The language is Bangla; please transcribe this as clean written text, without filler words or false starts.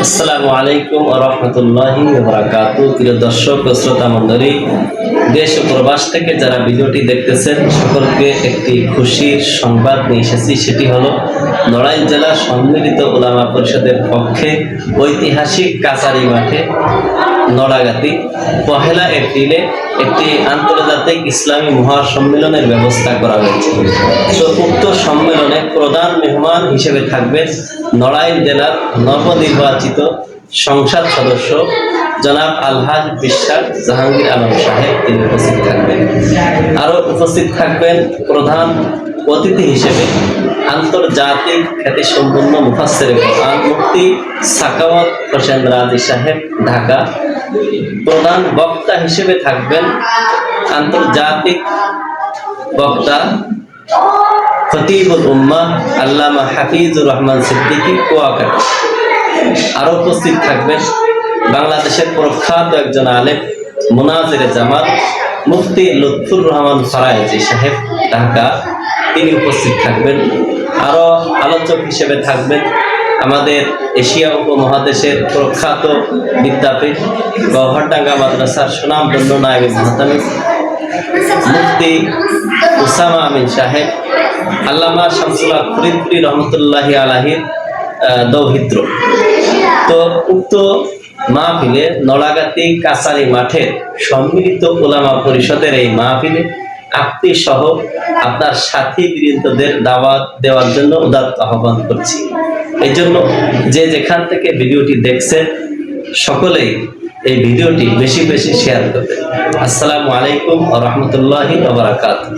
আসসালামু আলাইকুম ওয়া রাহমাতুল্লাহি ওয়া বারাকাতুহু। প্রিয় দর্শক ও শ্রোতা মণ্ডলী, দেশ ও প্রবাস থেকে যারা ভিডিওটি দেখতেছেন সকলকে একটি খুশির সংবাদ নিয়ে এসেছি। সেটি হলো নড়াইল জেলা সম্মিলিত উলামা পরিষদের পক্ষে ঐতিহাসিক কাচারি মাঠে নড়াগাতি 1 এপ্রিলে একটি আন্তর্জাতিক ইসলামী মহাসম্মেলনের ব্যবস্থা করা হয়েছে। তো উক্ত সম্মেলনে প্রধান মেহমান হিসেবে থাকবেন নড়াইল জেলার নবনির্বাচিত সংসদ সদস্য জনাব আলহাজ বিশ্বাস জাহাঙ্গীর আলম সাহেব, তিনি উপস্থিত থাকবেন। আরও উপস্থিত থাকবেন প্রধান অতিথি হিসেবে আন্তর্জাতিক খ্যাতিসম্পন্ন মুফাসসিরে কোরআন মুফতি সাখাওয়াত হোসেন রাজি সাহেব, ঢাকা। প্রধান বক্তা হিসেবে থাকবেন আন্তর্জাতিক বক্তা খতিবুল উম্মাহ আল্লামা হাফিজুর রহমান সিদ্দিকী, কুয়াকাটা। আরো উপস্থিত থাকবেন বাংলাদেশের প্রখ্যাত একজন আলেম মুনাজিরে জামাত মুফতি লুৎফুর রহমান ফরায়েজি সাহেব, ঢাকা, তিনি উপস্থিত থাকবেন। আরো আলোচক হিসেবে থাকবেন আমাদের এশিয়া উপমহাদেশের প্রখ্যাত বিদ্যাপীঠ গওহরডাঙ্গা মাদ্রাসার সুনামধন্য নায়েবে মুহতামিম মুফতি উসামা আমিন সাহেব, আল্লামা শামসুল হক ফরিদপুরি রহমতুল্লাহি আলাইহির দৌহিত্র। তো উক্ত মাহফিলে নড়াগাতি কাচারি মাঠে সম্মিলিত উলামা পরিষদের এই মাহফিলে আপনি সহ আপনার সাথী বৃন্দদের দাওয়াত দেওয়ার জন্য উদাত্ত আহ্বান করছি। এই জন্য যে যেখান থেকে ভিডিওটি দেখছেন সকলেই এই ভিডিওটি বেশি বেশি শেয়ার করবেন। আসসালামু আলাইকুম ওয়া রাহমাতুল্লাহি ওয়া বারাকাতুহু।